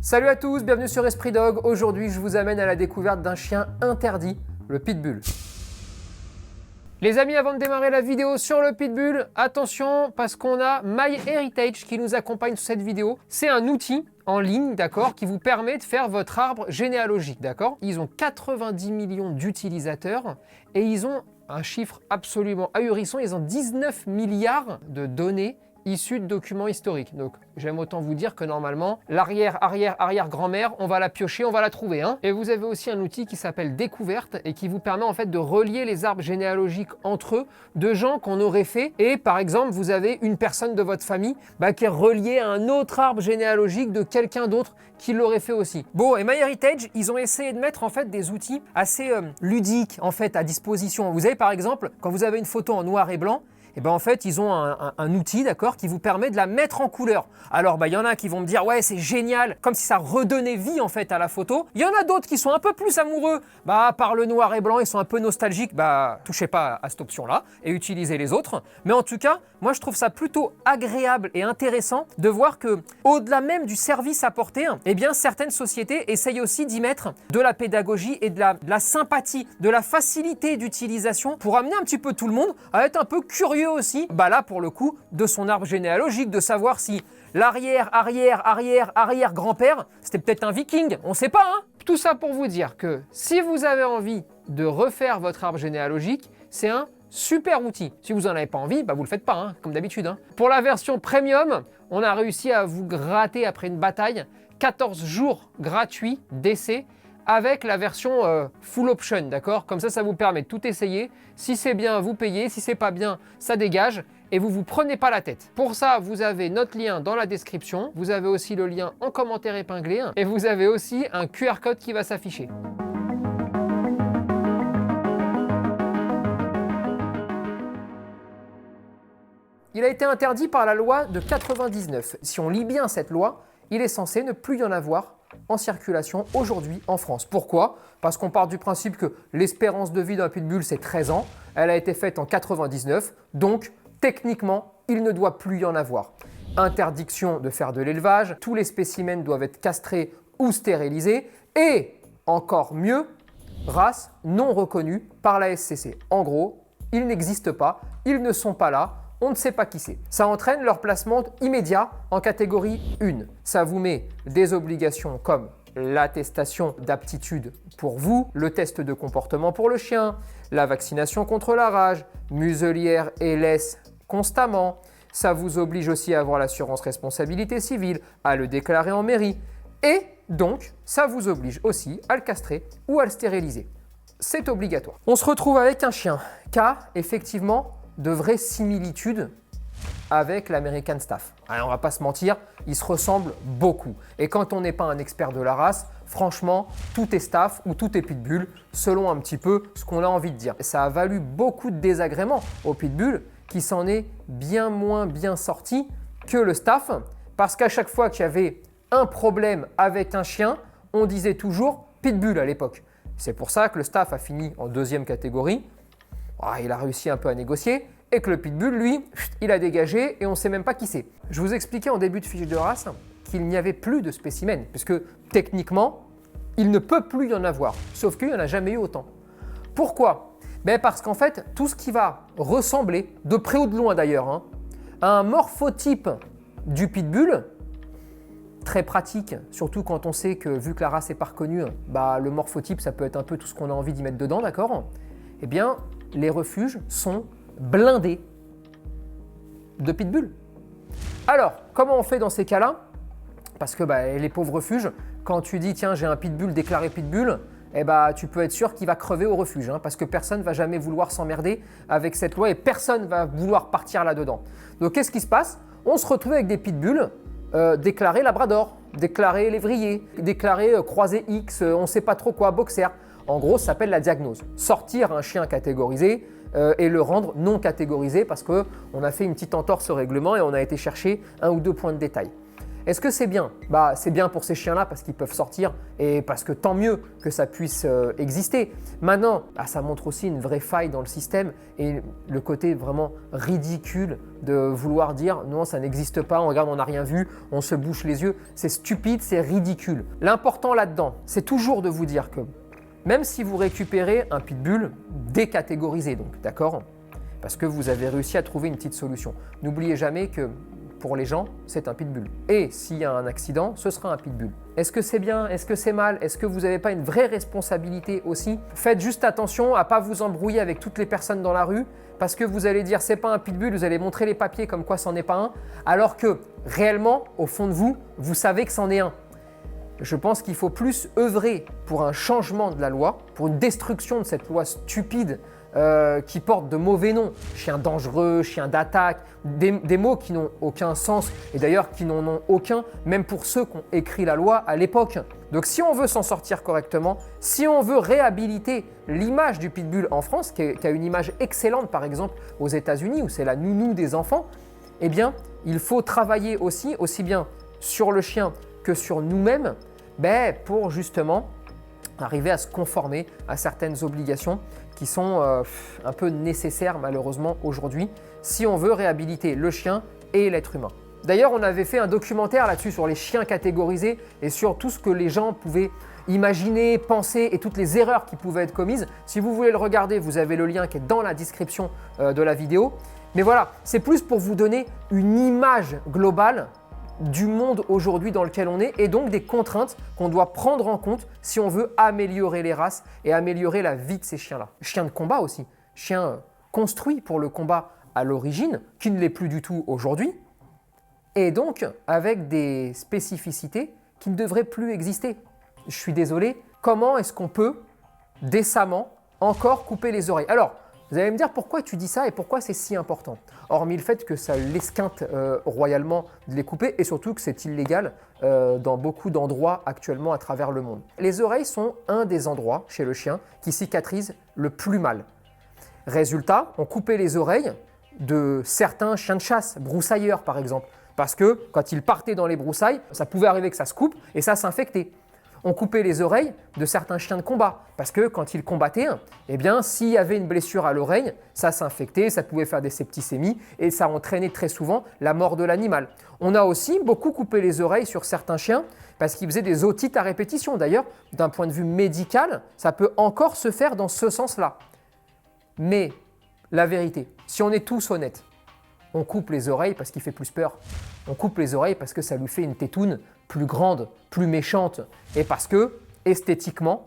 Salut à tous, bienvenue sur Esprit Dog. Aujourd'hui, je vous amène à la découverte d'un chien interdit, le Pitbull. Les amis, avant de démarrer la vidéo sur le Pitbull, attention parce qu'on a MyHeritage qui nous accompagne sur cette vidéo. C'est un outil en ligne, d'accord, qui vous permet de faire votre arbre généalogique, d'accord. Ils ont 90 millions d'utilisateurs et ils ont un chiffre absolument ahurissant. Ils ont 19 milliards de données issus de documents historiques. Donc j'aime autant vous dire que normalement, l'arrière-arrière-arrière-grand-mère, on va la piocher, on va la trouver. Hein. Et vous avez aussi un outil qui s'appelle Découverte et qui vous permet en fait de relier les arbres généalogiques entre eux de gens qu'on aurait fait. Et par exemple, vous avez une personne de votre famille qui est reliée à un autre arbre généalogique de quelqu'un d'autre qui l'aurait fait aussi. Bon, et MyHeritage, ils ont essayé de mettre en fait des outils assez ludiques en fait à disposition. Vous avez par exemple, quand vous avez une photo en noir et blanc, et en fait, ils ont un outil, d'accord, qui vous permet de la mettre en couleur. Alors, il y en a qui vont me dire, ouais, c'est génial, comme si ça redonnait vie, en fait, à la photo. Il y en a d'autres qui sont un peu plus amoureux, par le noir et blanc, ils sont un peu nostalgiques, touchez pas à cette option-là et utilisez les autres. Mais en tout cas, moi, je trouve ça plutôt agréable et intéressant de voir que, au-delà même du service apporté, certaines sociétés essayent aussi d'y mettre de la pédagogie et de la sympathie, de la facilité d'utilisation pour amener un petit peu tout le monde à être un peu curieux aussi, là pour le coup, de son arbre généalogique, de savoir si l'arrière-arrière-arrière-arrière-grand-père, c'était peut-être un viking, on sait pas, hein. Tout ça pour vous dire que si vous avez envie de refaire votre arbre généalogique, c'est un super outil. Si vous n'en avez pas envie, vous le faites pas, hein, comme d'habitude. Hein. Pour la version premium, on a réussi à vous gratter après une bataille 14 jours gratuits d'essai avec la version full option, d'accord? Comme ça vous permet de tout essayer. Si c'est bien, vous payez. Si c'est pas bien, ça dégage. Et vous prenez pas la tête. Pour ça, vous avez notre lien dans la description. Vous avez aussi le lien en commentaire épinglé. Et vous avez aussi un QR code qui va s'afficher. Il a été interdit par la loi de 99. Si on lit bien cette loi, il est censé ne plus y en avoir en circulation aujourd'hui en France. Pourquoi? Parce qu'on part du principe que l'espérance de vie d'un pitbull, c'est 13 ans. Elle a été faite en 99, donc techniquement, il ne doit plus y en avoir. Interdiction de faire de l'élevage, tous les spécimens doivent être castrés ou stérilisés et, encore mieux, race non reconnue par la SCC. En gros, ils n'existent pas, ils ne sont pas là. On ne sait pas qui c'est. Ça entraîne leur placement immédiat en catégorie 1. Ça vous met des obligations comme l'attestation d'aptitude pour vous, le test de comportement pour le chien, la vaccination contre la rage, muselière et laisse constamment. Ça vous oblige aussi à avoir l'assurance responsabilité civile, à le déclarer en mairie. Et donc, ça vous oblige aussi à le castrer ou à le stériliser. C'est obligatoire. On se retrouve avec un chien qui a effectivement de vraies similitudes avec l'American Staff. Alors, on va pas se mentir, ils se ressemblent beaucoup. Et quand on n'est pas un expert de la race, franchement, tout est Staff ou tout est Pitbull, selon un petit peu ce qu'on a envie de dire. Et ça a valu beaucoup de désagréments au Pitbull, qui s'en est bien moins bien sorti que le Staff, parce qu'à chaque fois qu'il y avait un problème avec un chien, on disait toujours Pitbull à l'époque. C'est pour ça que le Staff a fini en deuxième catégorie. Il a réussi un peu à négocier et que le Pitbull, lui, il a dégagé et on ne sait même pas qui c'est. Je vous expliquais en début de fiche de race qu'il n'y avait plus de spécimens, puisque techniquement, il ne peut plus y en avoir, sauf qu'il n'y en a jamais eu autant. Pourquoi? Parce qu'en fait, tout ce qui va ressembler, de près ou de loin d'ailleurs, à un morphotype du Pitbull, très pratique, surtout quand on sait que, vu que la race n'est pas reconnue, le morphotype, ça peut être un peu tout ce qu'on a envie d'y mettre dedans, d'accord? Les refuges sont blindés de pitbull. Alors, comment on fait dans ces cas-là? Parce que les pauvres refuges, quand tu dis tiens j'ai un pitbull déclaré pitbull, tu peux être sûr qu'il va crever au refuge, parce que personne ne va jamais vouloir s'emmerder avec cette loi et personne ne va vouloir partir là-dedans. Donc qu'est-ce qui se passe? On se retrouve avec des pitbulls déclarés labrador, déclarés lévrier, déclarés croisés X, on ne sait pas trop quoi, boxer. En gros, ça s'appelle la diagnose. Sortir un chien catégorisé et le rendre non catégorisé parce qu'on a fait une petite entorse au règlement et on a été chercher 1 ou 2 points de détail. Est-ce que c'est bien? C'est bien pour ces chiens-là parce qu'ils peuvent sortir et parce que tant mieux que ça puisse exister. Maintenant, ça montre aussi une vraie faille dans le système et le côté vraiment ridicule de vouloir dire non, ça n'existe pas, on regarde, on n'a rien vu, on se bouche les yeux. C'est stupide, c'est ridicule. L'important là-dedans, c'est toujours de vous dire que même si vous récupérez un pitbull décatégorisé, donc d'accord, parce que vous avez réussi à trouver une petite solution, n'oubliez jamais que pour les gens, c'est un pitbull. Et s'il y a un accident, ce sera un pitbull. Est-ce que c'est bien? Est-ce que c'est mal? Est-ce que vous n'avez pas une vraie responsabilité aussi? Faites juste attention à ne pas vous embrouiller avec toutes les personnes dans la rue parce que vous allez dire c'est pas un pitbull, vous allez montrer les papiers comme quoi c'en est pas un, alors que réellement, au fond de vous, vous savez que c'en est un. Je pense qu'il faut plus œuvrer pour un changement de la loi, pour une destruction de cette loi stupide qui porte de mauvais noms, chien dangereux, chien d'attaque, des mots qui n'ont aucun sens et d'ailleurs qui n'en ont aucun, même pour ceux qui ont écrit la loi à l'époque. Donc si on veut s'en sortir correctement, si on veut réhabiliter l'image du pitbull en France, qui a une image excellente par exemple aux États-Unis où c'est la nounou des enfants, eh bien il faut travailler aussi bien sur le chien que sur nous-mêmes pour justement arriver à se conformer à certaines obligations qui sont un peu nécessaires malheureusement aujourd'hui si on veut réhabiliter le chien et l'être humain. D'ailleurs, on avait fait un documentaire là-dessus sur les chiens catégorisés et sur tout ce que les gens pouvaient imaginer, penser et toutes les erreurs qui pouvaient être commises. Si vous voulez le regarder, vous avez le lien qui est dans la description de la vidéo. Mais voilà, c'est plus pour vous donner une image globale du monde aujourd'hui dans lequel on est et donc des contraintes qu'on doit prendre en compte si on veut améliorer les races et améliorer la vie de ces chiens-là. Chiens de combat aussi, chiens construits pour le combat à l'origine, qui ne l'est plus du tout aujourd'hui, et donc avec des spécificités qui ne devraient plus exister. Je suis désolé, comment est-ce qu'on peut décemment encore couper les oreilles? Alors, vous allez me dire pourquoi tu dis ça et pourquoi c'est si important. Hormis le fait que ça l'esquinte royalement de les couper et surtout que c'est illégal dans beaucoup d'endroits actuellement à travers le monde. Les oreilles sont un des endroits chez le chien qui cicatrise le plus mal. Résultat, on coupait les oreilles de certains chiens de chasse, broussailleurs par exemple, parce que quand ils partaient dans les broussailles, ça pouvait arriver que ça se coupe et ça s'infectait. On coupait les oreilles de certains chiens de combat parce que quand ils combattaient, eh bien, s'il y avait une blessure à l'oreille, ça s'infectait, ça pouvait faire des septicémies et ça entraînait très souvent la mort de l'animal. On a aussi beaucoup coupé les oreilles sur certains chiens parce qu'ils faisaient des otites à répétition. D'ailleurs, d'un point de vue médical, ça peut encore se faire dans ce sens-là. Mais la vérité, si on est tous honnêtes, on coupe les oreilles parce qu'il fait plus peur. On coupe les oreilles parce que ça lui fait une tétoune plus grande, plus méchante et parce que, esthétiquement,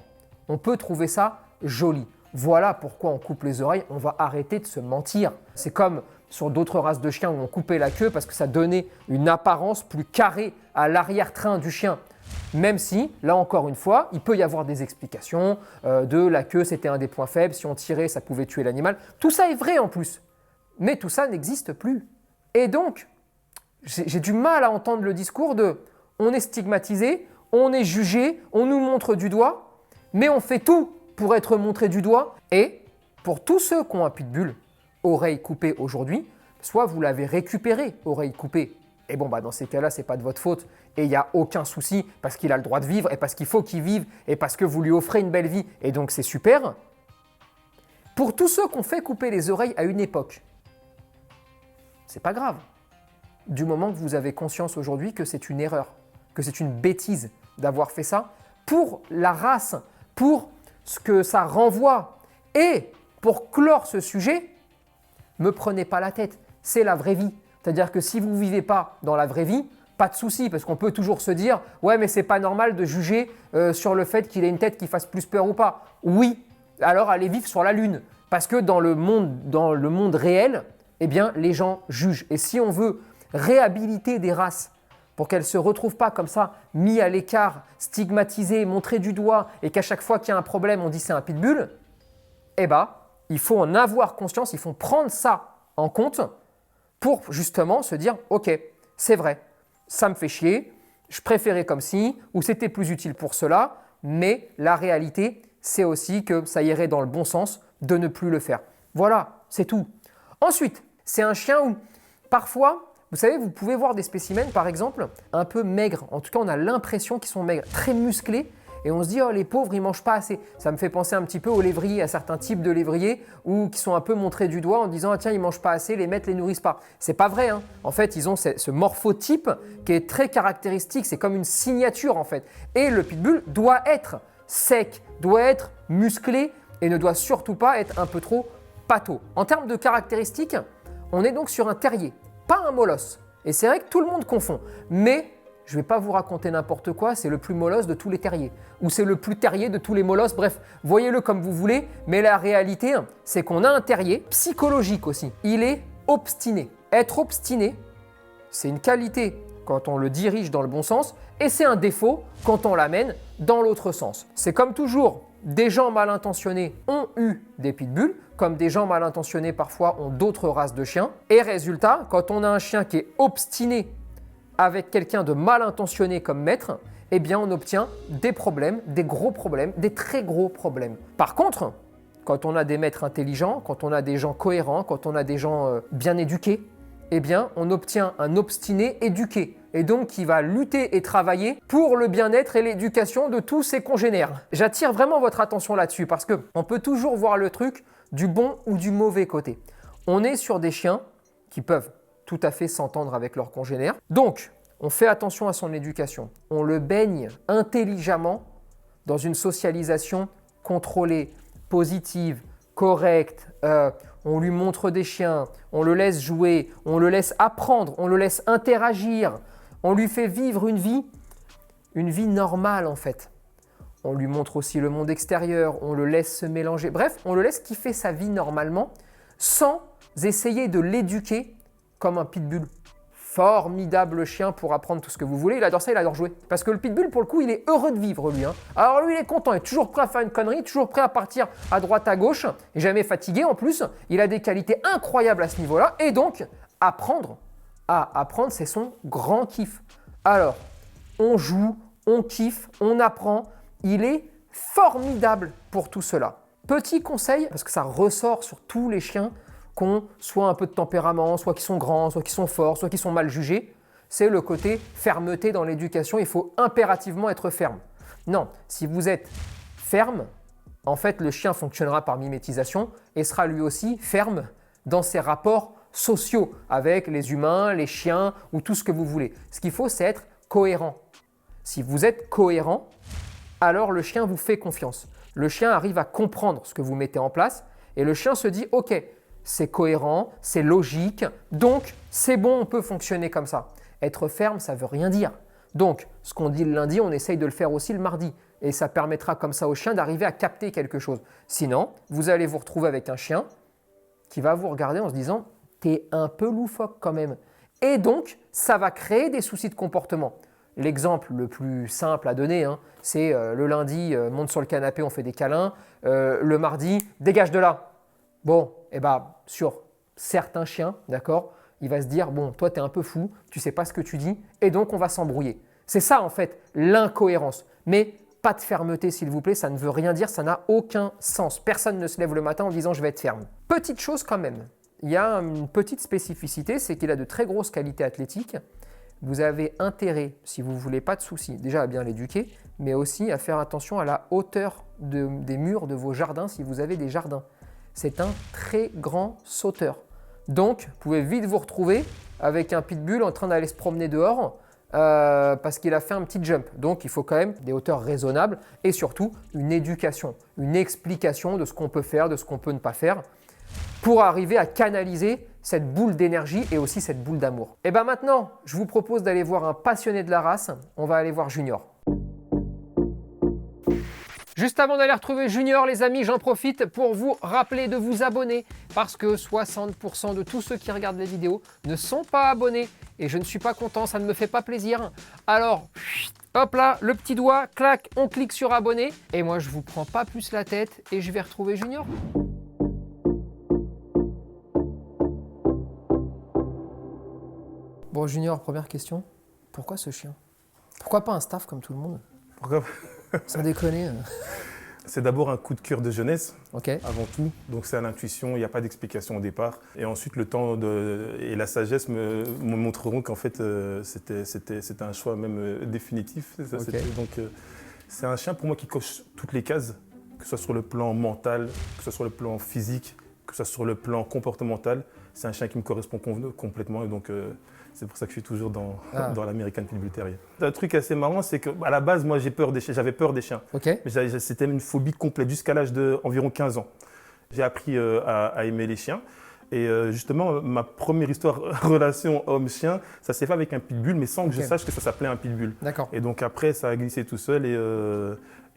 on peut trouver ça joli. Voilà pourquoi on coupe les oreilles, on va arrêter de se mentir. C'est comme sur d'autres races de chiens où on coupait la queue parce que ça donnait une apparence plus carrée à l'arrière-train du chien. Même si, là encore une fois, il peut y avoir des explications de la queue, c'était un des points faibles, si on tirait, ça pouvait tuer l'animal. Tout ça est vrai en plus, mais tout ça n'existe plus. Et donc, j'ai du mal à entendre le discours de « on est stigmatisé, on est jugé, on nous montre du doigt, mais on fait tout pour être montré du doigt. » Et pour tous ceux qui ont un pitbull, oreille coupée aujourd'hui, soit vous l'avez récupéré, oreille coupée, et bon, dans ces cas-là, ce n'est pas de votre faute et il n'y a aucun souci parce qu'il a le droit de vivre et parce qu'il faut qu'il vive et parce que vous lui offrez une belle vie et donc c'est super. Pour tous ceux qui ont fait couper les oreilles à une époque, c'est pas grave. Du moment que vous avez conscience aujourd'hui que c'est une erreur, que c'est une bêtise d'avoir fait ça, pour la race, pour ce que ça renvoie et pour clore ce sujet, me prenez pas la tête, c'est la vraie vie. C'est-à-dire que si vous ne vivez pas dans la vraie vie, pas de souci, parce qu'on peut toujours se dire « ouais, mais c'est pas normal de juger sur le fait qu'il ait une tête qui fasse plus peur ou pas ». Oui, alors allez vivre sur la Lune, parce que dans le monde réel, eh bien, les gens jugent. Et si on veut réhabiliter des races pour qu'elles ne se retrouvent pas comme ça, mis à l'écart, stigmatisées, montrées du doigt, et qu'à chaque fois qu'il y a un problème, on dit c'est un pitbull, eh bien, il faut en avoir conscience, il faut prendre ça en compte pour justement se dire « ok, c'est vrai, ça me fait chier, je préférais comme ci, ou c'était plus utile pour cela, mais la réalité, c'est aussi que ça irait dans le bon sens de ne plus le faire. » Voilà, c'est tout. Ensuite, c'est un chien où parfois, Vous savez, vous pouvez voir des spécimens, par exemple, un peu maigres. En tout cas, on a l'impression qu'ils sont maigres, très musclés. Et on se dit, oh, les pauvres, ils ne mangent pas assez. Ça me fait penser un petit peu aux lévriers, à certains types de lévriers ou qui sont un peu montrés du doigt en disant, ah, tiens, ils ne mangent pas assez, les maîtres ne les nourrissent pas. C'est pas vrai. Hein. En fait, ils ont ce morphotype qui est très caractéristique. C'est comme une signature, en fait. Et le pitbull doit être sec, doit être musclé et ne doit surtout pas être un peu trop pâteau. En termes de caractéristiques, on est donc sur un terrier, pas un molosse. Et c'est vrai que tout le monde confond. Mais je ne vais pas vous raconter n'importe quoi, c'est le plus molosse de tous les terriers. Ou c'est le plus terrier de tous les molosses, bref, voyez-le comme vous voulez. Mais la réalité, c'est qu'on a un terrier psychologique aussi. Il est obstiné. Être obstiné, c'est une qualité quand on le dirige dans le bon sens et c'est un défaut quand on l'amène dans l'autre sens. C'est comme toujours, des gens mal intentionnés ont eu des pitbulls, comme des gens mal intentionnés parfois ont d'autres races de chiens. Et résultat, quand on a un chien qui est obstiné avec quelqu'un de mal intentionné comme maître, eh bien on obtient des problèmes, des gros problèmes, des très gros problèmes. Par contre, quand on a des maîtres intelligents, quand on a des gens cohérents, quand on a des gens bien éduqués, eh bien on obtient un obstiné éduqué et donc qui va lutter et travailler pour le bien-être et l'éducation de tous ses congénères. J'attire vraiment votre attention là-dessus parce qu'on peut toujours voir le truc du bon ou du mauvais côté. On est sur des chiens qui peuvent tout à fait s'entendre avec leurs congénères. Donc, on fait attention à son éducation. On le baigne intelligemment dans une socialisation contrôlée, positive, correcte. On lui montre des chiens, on le laisse jouer, on le laisse apprendre, on le laisse interagir. On lui fait vivre une vie normale en fait. On lui montre aussi le monde extérieur, on le laisse se mélanger. Bref, on le laisse kiffer sa vie normalement sans essayer de l'éduquer comme un pitbull. Formidable chien pour apprendre tout ce que vous voulez. Il adore ça, il adore jouer. Parce que le pitbull, pour le coup, il est heureux de vivre, lui. Hein. Alors lui, il est content, il est toujours prêt à faire une connerie, toujours prêt à partir à droite, à gauche, et jamais fatigué en plus. Il a des qualités incroyables à ce niveau-là. Et donc, apprendre, c'est son grand kiff. Alors, on joue, on kiffe, on apprend. Il est formidable pour tout cela. Petit conseil, parce que ça ressort sur tous les chiens, qui ont soit un peu de tempérament, soit qui sont grands, soit qui sont forts, soit qui sont mal jugés, c'est le côté fermeté dans l'éducation. Il faut impérativement être ferme. Non, si vous êtes ferme, en fait, le chien fonctionnera par mimétisation et sera lui aussi ferme dans ses rapports sociaux avec les humains, les chiens ou tout ce que vous voulez. Ce qu'il faut, c'est être cohérent. Si vous êtes cohérent, alors le chien vous fait confiance. Le chien arrive à comprendre ce que vous mettez en place et le chien se dit « Ok, c'est cohérent, c'est logique, donc c'est bon, on peut fonctionner comme ça. » Être ferme, ça ne veut rien dire. Donc, ce qu'on dit le lundi, on essaye de le faire aussi le mardi. Et ça permettra comme ça au chien d'arriver à capter quelque chose. Sinon, vous allez vous retrouver avec un chien qui va vous regarder en se disant « T'es un peu loufoque quand même. » Et donc, ça va créer des soucis de comportement. L'exemple le plus simple à donner, c'est le lundi, monte sur le canapé, on fait des câlins. Le mardi, dégage de là. Bon, sur certains chiens, d'accord, il va se dire, bon, toi, tu es un peu fou, tu sais pas ce que tu dis, et donc on va s'embrouiller. C'est ça, en fait, l'incohérence. Mais pas de fermeté, s'il vous plaît, ça ne veut rien dire, ça n'a aucun sens. Personne ne se lève le matin en disant, je vais être ferme. Petite chose quand même, il y a une petite spécificité, c'est qu'il a de très grosses qualités athlétiques. Vous avez intérêt, si vous ne voulez pas de soucis, déjà à bien l'éduquer, mais aussi à faire attention à la hauteur des murs de vos jardins si vous avez des jardins. C'est un très grand sauteur. Donc, vous pouvez vite vous retrouver avec un pitbull en train d'aller se promener dehors parce qu'il a fait un petit jump. Donc, il faut quand même des hauteurs raisonnables et surtout une éducation, une explication de ce qu'on peut faire, de ce qu'on peut ne pas faire pour arriver à canaliser cette boule d'énergie et aussi cette boule d'amour. Et bien maintenant, je vous propose d'aller voir un passionné de la race. On va aller voir Junior. Juste avant d'aller retrouver Junior, les amis, j'en profite pour vous rappeler de vous abonner parce que 60% de tous ceux qui regardent les vidéos ne sont pas abonnés et je ne suis pas content, ça ne me fait pas plaisir. Alors, hop là, le petit doigt, clac, on clique sur abonner et moi je vous prends pas plus la tête et je vais retrouver Junior. Bon Junior, première question, pourquoi ce chien? Pourquoi pas un staff comme tout le monde? Pourquoi? Sans déconner. C'est d'abord un coup de cœur de jeunesse, Ok. avant tout. Donc c'est à l'intuition, il n'y a pas d'explication au départ. Et ensuite, le temps et la sagesse me montreront qu'en fait, c'était un choix même définitif. Ok. C'est un chien pour moi qui coche toutes les cases, que ce soit sur le plan mental, que ce soit sur le plan physique, que ce soit sur le plan comportemental. C'est un chien qui me correspond complètement. Et donc, c'est pour ça que je suis toujours dans l'American Pit Bull Terrier. Un truc assez marrant, c'est qu'à la base, moi, j'avais peur des chiens. Ok. Mais c'était une phobie complète jusqu'à l'âge d'environ 15 ans. J'ai appris à aimer les chiens. Et justement, ma première relation homme-chien, ça s'est fait avec un pitbull, mais sans que je sache que ça s'appelait un pitbull. D'accord. Et donc après, ça a glissé tout seul.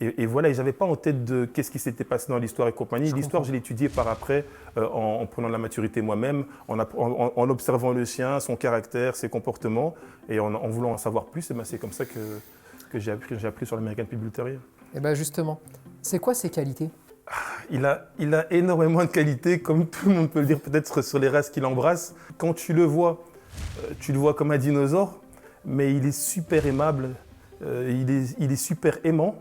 Et voilà, et je n'avais pas en tête de qu'est-ce qui s'était passé dans l'histoire et compagnie. L'histoire, je l'ai étudiée par après, en prenant de la maturité moi-même, en observant le chien, son caractère, ses comportements, et en voulant en savoir plus. Et ben, c'est comme ça que j'ai appris sur l'American Pit Bull Terrier. Et bien justement, c'est quoi ses qualités? Il a énormément de qualités, comme tout le monde peut le dire peut-être sur les races qu'il embrasse. Quand tu le vois comme un dinosaure, mais il est super aimable, il est super aimant.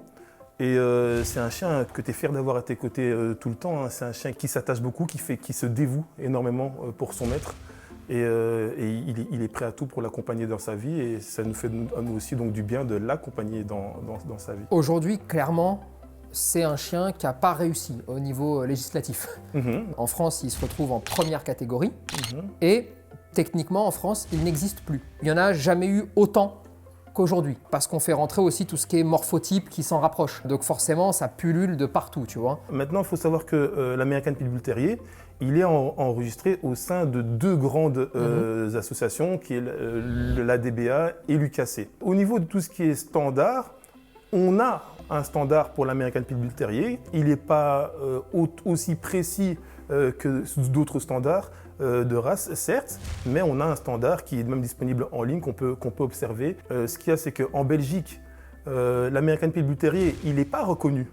Et c'est un chien que tu es fier d'avoir à tes côtés tout le temps. Hein. C'est un chien qui s'attache beaucoup, qui se dévoue énormément pour son maître. Et il est prêt à tout pour l'accompagner dans sa vie. Et ça nous fait à nous aussi donc, du bien de l'accompagner dans sa vie. Aujourd'hui, clairement, c'est un chien qui n'a pas réussi au niveau législatif. En France, il se retrouve en première catégorie. Et techniquement, en France, il n'existe plus. Il n'y en a jamais eu autant qu'aujourd'hui, parce qu'on fait rentrer aussi tout ce qui est morphotype qui s'en rapproche. Donc forcément, ça pullule de partout, tu vois. Maintenant, il faut savoir que l'American Pit Bull Terrier, il est enregistré au sein de deux grandes associations, qui est l'ADBA et l'UKC. Au niveau de tout ce qui est standard, on a un standard pour l'American Pit Bull Terrier. Il n'est pas aussi précis que d'autres standards de race, certes, mais on a un standard qui est même disponible en ligne qu'on peut observer. Ce qu'il y a, c'est qu'en Belgique, l'American Pit Bull Terrier, il n'est pas reconnu.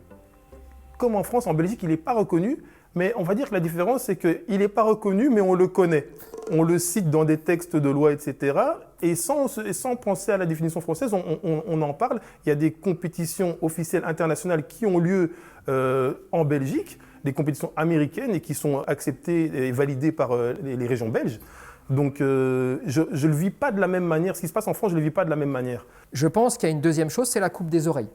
Comme en France, en Belgique, il n'est pas reconnu, mais on va dire que la différence, c'est qu'il n'est pas reconnu, mais on le connaît. On le cite dans des textes de loi, etc. Et sans penser à la définition française, on en parle. Il y a des compétitions officielles internationales qui ont lieu en Belgique, des compétitions américaines et qui sont acceptées et validées par les régions belges. Donc je ne le vis pas de la même manière. Ce qui se passe en France, je ne le vis pas de la même manière. Je pense qu'il y a une deuxième chose, c'est la coupe des oreilles.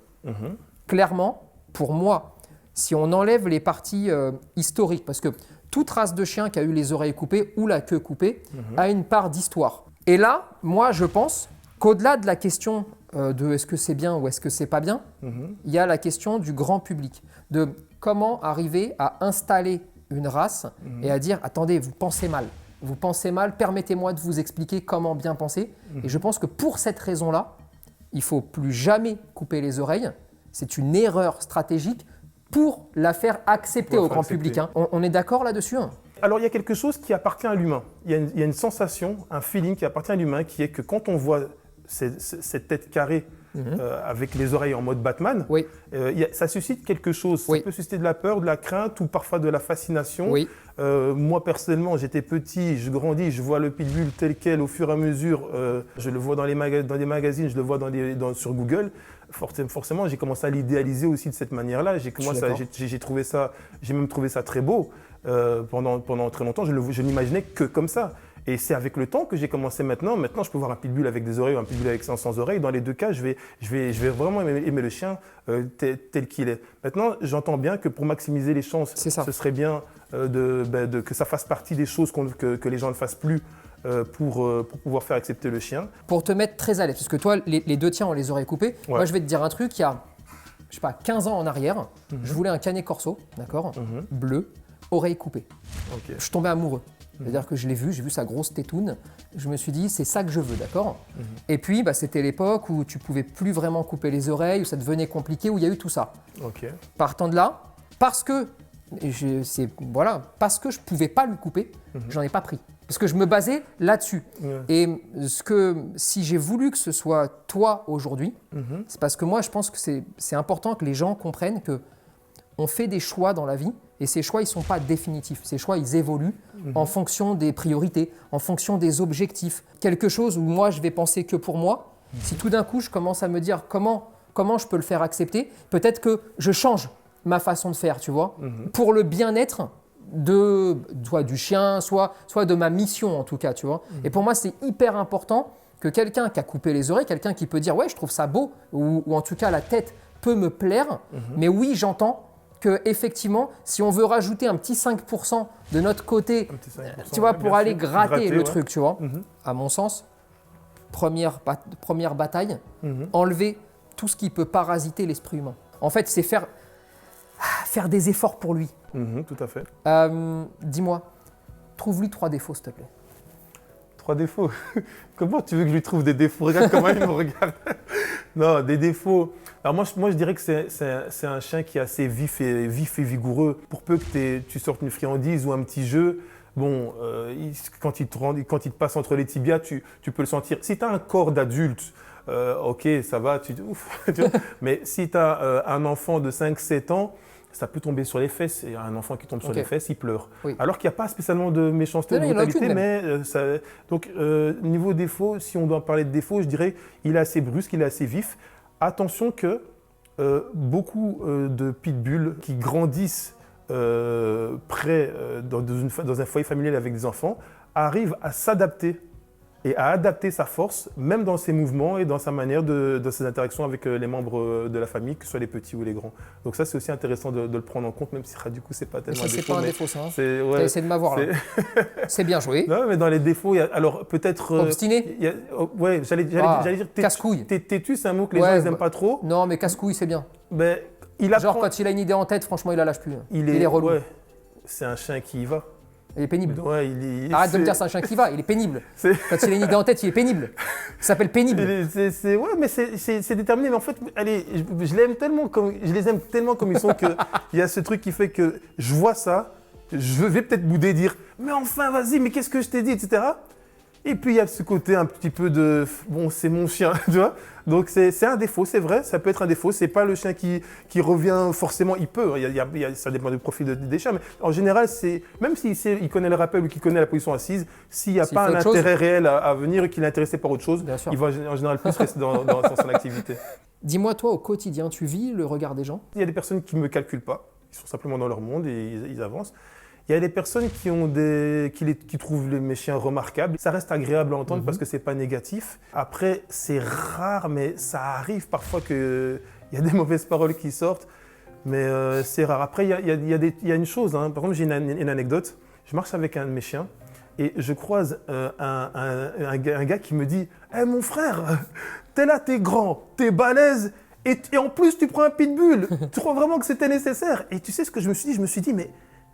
Clairement, pour moi, si on enlève les parties historiques, parce que toute race de chien qui a eu les oreilles coupées ou la queue coupée a une part d'histoire. Et là, moi, je pense qu'au-delà de la question de est-ce que c'est bien ou est-ce que c'est pas bien, il y a la question du grand public, de comment arriver à installer une race et à dire « Attendez, vous pensez mal, permettez-moi de vous expliquer comment bien penser. » Et je pense que pour cette raison-là, il ne faut plus jamais couper les oreilles. C'est une erreur stratégique pour la faire accepter au grand public. Hein. On est d'accord là-dessus, hein? Alors, il y a quelque chose qui appartient à l'humain. Il y a une sensation, un feeling qui appartient à l'humain, qui est que quand on voit cette tête carrée avec les oreilles en mode Batman, ça suscite quelque chose. Ça peut susciter de la peur, de la crainte ou parfois de la fascination. Moi, personnellement, j'étais petit, je grandis, je vois le pitbull tel quel au fur et à mesure. Je le vois dans des magazines, je le vois sur Google. Forcément, j'ai commencé à l'idéaliser aussi de cette manière-là. J'ai même trouvé ça très beau. Pendant très longtemps, je n'imaginais que comme ça. Et c'est avec le temps que j'ai commencé maintenant. Maintenant, je peux voir un pitbull avec des oreilles ou un pitbull avec sans oreilles. Dans les deux cas, je vais vraiment aimer le chien tel qu'il est. Maintenant, j'entends bien que pour maximiser les chances, ce serait bien que ça fasse partie des choses que les gens ne fassent plus pour pouvoir faire accepter le chien. Pour te mettre très à l'aise, parce que toi, les deux tiens ont les oreilles coupées. Moi, je vais te dire un truc, il y a, je sais pas, 15 ans en arrière, je voulais un canet corso, d'accord, bleu, oreilles coupées. Je suis tombé amoureux. C'est-à-dire que j'ai vu sa grosse tétoune, je me suis dit c'est ça que je veux, d'accord. Et puis c'était l'époque où tu pouvais plus vraiment couper les oreilles, où ça devenait compliqué, où il y a eu tout ça. Partant de là, parce que je pouvais pas lui couper, j'en ai pas pris. Parce que je me basais là-dessus. Et si j'ai voulu que ce soit toi aujourd'hui, c'est parce que moi je pense que c'est important que les gens comprennent que on fait des choix dans la vie et ces choix, ils ne sont pas définitifs. Ces choix, ils évoluent en fonction des priorités, en fonction des objectifs. Quelque chose où moi, je vais penser que pour moi, si tout d'un coup, je commence à me dire comment je peux le faire accepter, peut-être que je change ma façon de faire, tu vois, pour le bien-être soit du chien, soit de ma mission en tout cas, tu vois. Et pour moi, c'est hyper important que quelqu'un qui a coupé les oreilles, quelqu'un qui peut dire ouais, je trouve ça beau, ou en tout cas la tête peut me plaire, mais oui, j'entends que effectivement, si on veut rajouter un petit 5% de notre côté, tu vois, pour aller gratter le truc, tu vois, à mon sens, première bataille, enlever tout ce qui peut parasiter l'esprit humain. En fait, c'est faire des efforts pour lui. Tout à fait. Dis-moi, trouve-lui 3 défauts, s'il te plaît. 3 défauts. Comment tu veux que je lui trouve des défauts? Regarde comment il me regarde. Non, des défauts. Alors moi, je dirais que c'est un chien qui est assez vif et vigoureux. Pour peu que tu sortes une friandise ou un petit jeu, bon, quand il te passe entre les tibias, tu peux le sentir. Si tu as un corps d'adulte, ok, ça va, ouf, tu vois. Mais si tu as un enfant de 5-7 ans, ça peut tomber sur les fesses. Et un enfant qui tombe sur les fesses, il pleure. Oui. Alors qu'il n'y a pas spécialement de méchanceté ou de brutalité, mais donc niveau défaut, si on doit parler de défaut, je dirais il est assez brusque, il est assez vif. Attention que beaucoup de pitbulls qui grandissent dans un foyer familial avec des enfants arrivent à s'adapter et à adapter sa force, même dans ses mouvements et dans sa manière dans ses interactions avec les membres de la famille, que ce soit les petits ou les grands. Donc ça, c'est aussi intéressant de le prendre en compte, même si du coup, c'est pas tellement un défaut. C'est pas un défaut, ça. Hein. Ouais, t'as essayé de m'avoir, là. C'est bien joué. Non, mais dans les défauts, alors peut-être… Obstiné ouais, j'allais dire… Casse-couille. Têtu, c'est un mot que les gens n'aiment pas trop. Non, mais casse-couille, c'est bien. Ben, Genre, quand il a une idée en tête, franchement, il la lâche plus. Il est relou. Ouais, c'est un chien qui y va. Il est pénible. Ouais, arrête de me dire c'est un chien qui va, il est pénible. Quand il a une idée en tête, il est pénible. Ça s'appelle pénible. Ouais, mais c'est déterminé. Mais en fait, allez, je les aime tellement comme ils sont qu'il y a ce truc qui fait que je vois ça, je vais peut-être bouder, dire mais enfin, vas-y, mais qu'est-ce que je t'ai dit, etc. Et puis il y a ce côté un petit peu de bon, c'est mon chien, tu vois. Donc c'est un défaut, c'est vrai, ça peut être un défaut. C'est pas le chien qui revient forcément, il peut. Ça dépend du profil des chiens, mais en général, même s'il connaît le rappel ou qu'il connaît la position assise, s'il n'y a pas un intérêt réel à venir et qu'il est intéressé par autre chose, il va en général plus rester dans son activité. Dis-moi, toi, au quotidien, tu vis le regard des gens? Il y a des personnes qui ne me calculent pas, ils sont simplement dans leur monde et ils avancent. Il y a des personnes qui trouvent mes chiens remarquables. Ça reste agréable à entendre parce que c'est pas négatif. Après, c'est rare, mais ça arrive parfois qu'il y a des mauvaises paroles qui sortent. Mais c'est rare. Après, il y a une chose. Hein. Par exemple, j'ai une anecdote. Je marche avec un de mes chiens et je croise un gars qui me dit hey, « mon frère, t'es là, t'es grand, t'es balèze et en plus, tu prends un pitbull. Tu crois vraiment que c'était nécessaire ?» Et tu sais ce que je me suis dit? Je me suis dit « mais… »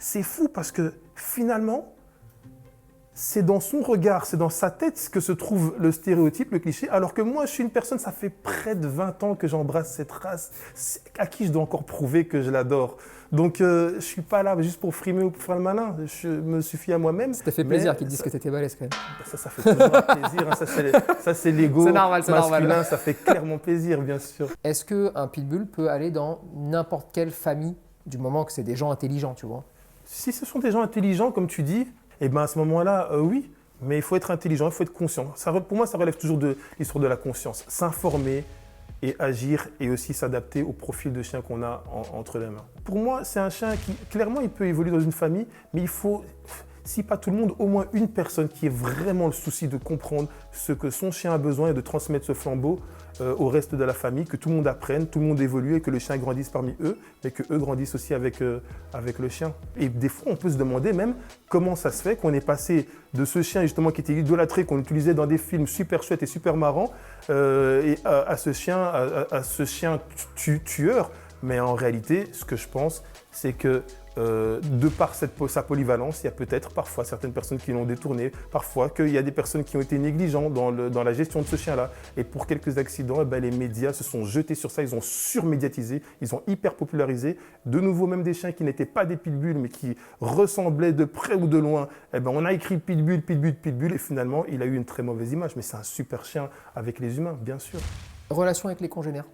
C'est fou parce que finalement, c'est dans son regard, c'est dans sa tête que se trouve le stéréotype, le cliché, alors que moi, je suis une personne, ça fait près de 20 ans que j'embrasse cette race, à qui je dois encore prouver que je l'adore. Donc, je ne suis pas là juste pour frimer ou pour faire le malin, je me suffis à moi-même. Ça t'a fait plaisir qu'ils te disent que tu étais balèze quand même. Ça fait toujours plaisir, hein. Ça c'est l'ego masculin, ça fait clairement plaisir, bien sûr. Est-ce qu'un pitbull peut aller dans n'importe quelle famille, du moment que c'est des gens intelligents, tu vois? Si ce sont des gens intelligents, comme tu dis, eh ben à ce moment-là, oui. Mais il faut être intelligent, il faut être conscient. Pour moi, ça relève toujours de l'histoire de la conscience. S'informer et agir et aussi s'adapter au profil de chien qu'on a entre les mains. Pour moi, c'est un chien qui, clairement, il peut évoluer dans une famille, mais il faut, si pas tout le monde, au moins une personne qui ait vraiment le souci de comprendre ce que son chien a besoin et de transmettre ce flambeau au reste de la famille, que tout le monde apprenne, tout le monde évolue et que le chien grandisse parmi eux, mais qu'eux grandissent aussi avec le chien. Et des fois, on peut se demander même comment ça se fait qu'on est passé de ce chien justement qui était idolâtré, qu'on utilisait dans des films super chouettes et super marrants, et à ce chien tueur. Mais en réalité, ce que je pense, c'est que de par sa polyvalence, il y a peut-être parfois certaines personnes qui l'ont détourné, parfois qu'il y a des personnes qui ont été négligents dans la gestion de ce chien-là. Et pour quelques accidents, les médias se sont jetés sur ça, ils ont surmédiatisé, ils ont hyper popularisé. De nouveau, même des chiens qui n'étaient pas des pitbulls, mais qui ressemblaient de près ou de loin, on a écrit pitbull, et finalement, il a eu une très mauvaise image. Mais c'est un super chien avec les humains, bien sûr. Relation avec les congénères?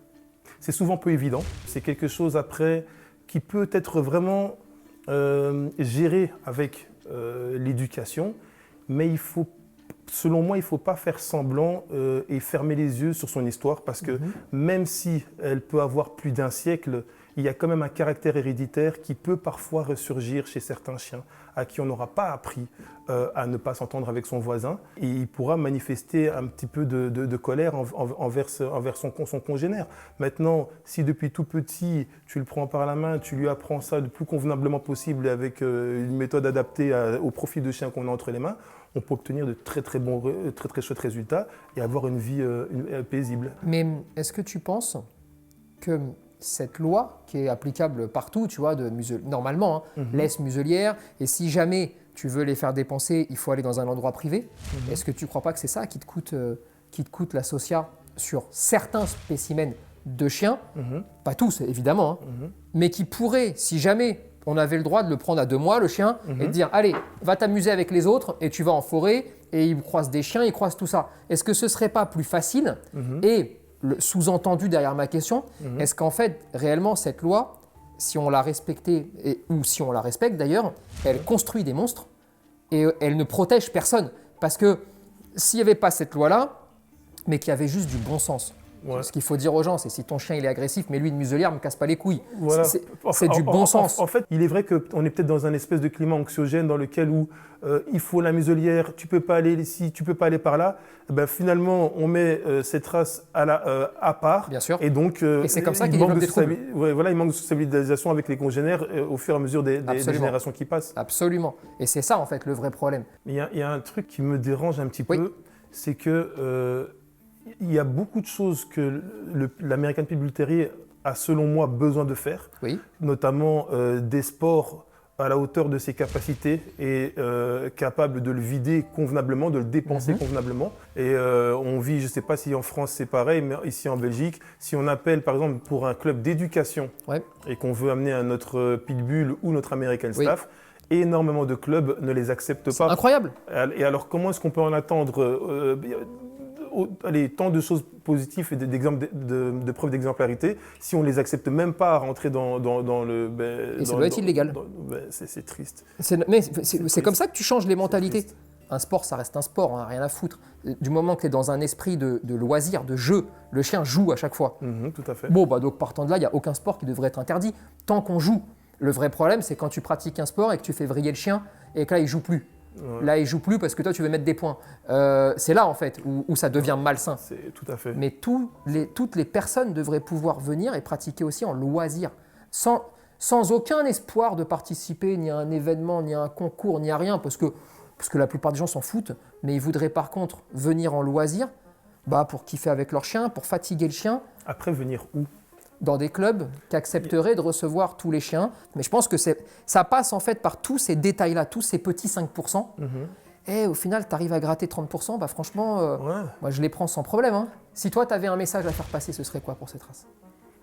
C'est souvent peu évident. C'est quelque chose après qui peut être vraiment géré avec l'éducation, mais selon moi, il ne faut pas faire semblant et fermer les yeux sur son histoire parce que même si elle peut avoir plus d'un siècle, il y a quand même un caractère héréditaire qui peut parfois ressurgir chez certains chiens à qui on n'aura pas appris à ne pas s'entendre avec son voisin. Et il pourra manifester un petit peu de colère envers son congénère. Maintenant, si depuis tout petit, tu le prends par la main, tu lui apprends ça le plus convenablement possible avec une méthode adaptée au profil de chien qu'on a entre les mains, on peut obtenir de très chouettes résultats et avoir une vie paisible. Mais est-ce que tu penses que cette loi qui est applicable partout, tu vois, normalement, laisse muselière, et si jamais tu veux les faire dépenser, il faut aller dans un endroit privé, est-ce que tu ne crois pas que c'est ça qui te coûte la socia sur certains spécimens de chiens, pas tous évidemment, mais qui pourraient, si jamais on avait le droit de le prendre à 2 mois, le chien, et de dire, allez, va t'amuser avec les autres, et tu vas en forêt, et ils croisent des chiens, ils croisent tout ça. Est-ce que ce ne serait pas plus facile Et le sous-entendu derrière ma question, est-ce qu'en fait, réellement, cette loi, si on l'a respectée, ou si on la respecte d'ailleurs, elle construit des monstres, et elle ne protège personne. Parce que s'il n'y avait pas cette loi-là, mais qu'il y avait juste du bon sens, ce qu'il faut dire aux gens, c'est si ton chien il est agressif, mais lui une muselière, me casse pas les couilles. Voilà. C'est du bon sens. En fait, il est vrai qu'on est peut-être dans un espèce de climat anxiogène dans lequel où il faut la muselière, tu peux pas aller ici, tu peux pas aller par là. Ben, finalement, on met cette race à part. Bien sûr. Et donc, et c'est comme ça qu'il développe des troubles. Voilà, il manque de sociabilisation avec les congénères au fur et à mesure des générations qui passent. Absolument. Et c'est ça en fait le vrai problème. Mais il y a un truc qui me dérange un petit peu, c'est que il y a beaucoup de choses que l'American Pit Bull Terrier a, selon moi, besoin de faire, notamment des sports à la hauteur de ses capacités et capable de le vider convenablement, de le dépenser convenablement. Et on vit, je ne sais pas si en France c'est pareil, mais ici en Belgique, si on appelle par exemple pour un club d'éducation et qu'on veut amener notre pitbull ou notre American Staff, énormément de clubs ne les acceptent pas. C'est incroyable. Et alors comment est-ce qu'on peut en attendre tant de choses positives et de preuves d'exemplarité si on ne les accepte même pas à rentrer dans le... Et ça doit être illégal. C'est triste. Mais c'est comme ça que tu changes les mentalités. Un sport, ça reste un sport, rien à foutre. Du moment que tu es dans un esprit de loisir, de jeu, le chien joue à chaque fois. Tout à fait. Bon, donc partant de là, il n'y a aucun sport qui devrait être interdit tant qu'on joue. Le vrai problème, c'est quand tu pratiques un sport et que tu fais vriller le chien et que là, il ne joue plus. Là, il joue plus parce que toi, tu veux mettre des points. C'est là, en fait, où ça devient malsain. C'est tout à fait. Mais toutes les personnes devraient pouvoir venir et pratiquer aussi en loisir, sans aucun espoir de participer ni à un événement, ni à un concours, ni à rien, parce que la plupart des gens s'en foutent. Mais ils voudraient par contre venir en loisir pour kiffer avec leur chien, pour fatiguer le chien. Après, venir où ? Dans des clubs qui accepteraient de recevoir tous les chiens. Mais je pense que ça passe en fait par tous ces détails-là, tous ces petits 5%. Et au final, tu arrives à gratter 30%, franchement, moi je les prends sans problème. Si toi, tu avais un message à faire passer, ce serait quoi pour cette race ?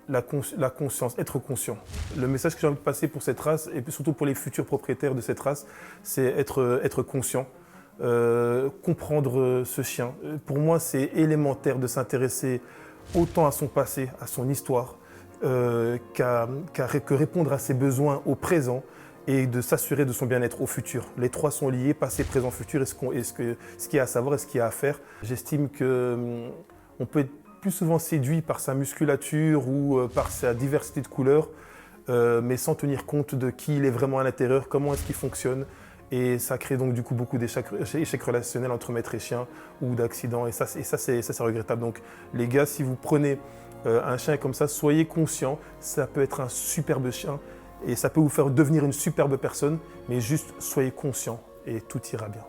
La conscience, être conscient. Le message que j'ai envie de passer pour cette race, et surtout pour les futurs propriétaires de cette race, c'est être conscient. Comprendre ce chien. Pour moi, c'est élémentaire de s'intéresser autant à son passé, à son histoire, que répondre à ses besoins au présent et de s'assurer de son bien-être au futur. Les trois sont liés, passé, présent, futur, et ce qu'il y a à savoir et ce qu'il y a à faire. J'estime qu'on peut être plus souvent séduit par sa musculature ou par sa diversité de couleurs, mais sans tenir compte de qui il est vraiment à l'intérieur, comment est-ce qu'il fonctionne. Et ça crée donc du coup beaucoup d'échecs relationnels entre maître et chien ou d'accidents. Et ça, c'est regrettable. Donc les gars, si vous prenez un chien comme ça, soyez conscients, ça peut être un superbe chien et ça peut vous faire devenir une superbe personne, mais juste soyez conscients et tout ira bien.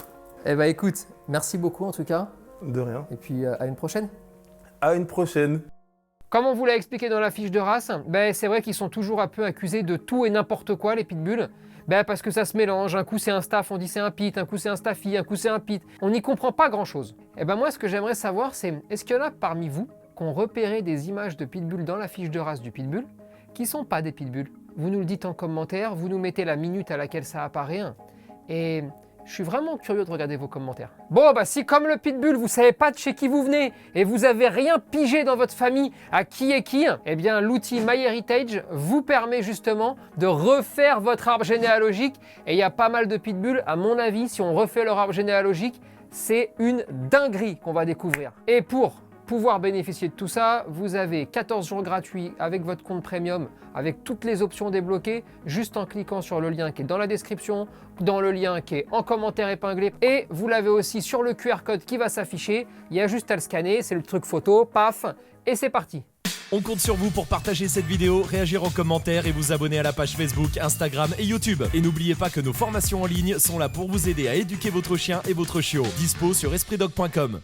Eh bien écoute, merci beaucoup en tout cas. De rien. Et puis à une prochaine. À une prochaine. Comme on vous l'a expliqué dans la fiche de race, c'est vrai qu'ils sont toujours un peu accusés de tout et n'importe quoi, les pitbulls. Parce que ça se mélange, un coup c'est un staff, on dit c'est un pit, un coup c'est un staffy, un coup c'est un pit. On n'y comprend pas grand-chose. Moi, ce que j'aimerais savoir, c'est est-ce qu'il y en a parmi vous qui ont repéré des images de pitbull dans la fiche de race du pitbull qui ne sont pas des pitbulls? Vous nous le dites en commentaire, vous nous mettez la minute à laquelle ça apparaît. Et je suis vraiment curieux de regarder vos commentaires. Bon, si comme le pitbull, vous savez pas de chez qui vous venez et vous avez rien pigé dans votre famille à qui est qui, l'outil MyHeritage vous permet justement de refaire votre arbre généalogique. Et il y a pas mal de pitbulls, à mon avis, si on refait leur arbre généalogique, c'est une dinguerie qu'on va découvrir. Et pour pouvoir bénéficier de tout ça, vous avez 14 jours gratuits avec votre compte premium, avec toutes les options débloquées, juste en cliquant sur le lien qui est dans la description, dans le lien qui est en commentaire épinglé, et vous l'avez aussi sur le QR code qui va s'afficher. Il y a juste à le scanner, c'est le truc photo, paf, et c'est parti. On compte sur vous pour partager cette vidéo, réagir en commentaire et vous abonner à la page Facebook, Instagram et YouTube. Et n'oubliez pas que nos formations en ligne sont là pour vous aider à éduquer votre chien et votre chiot. Dispo sur espritdog.com.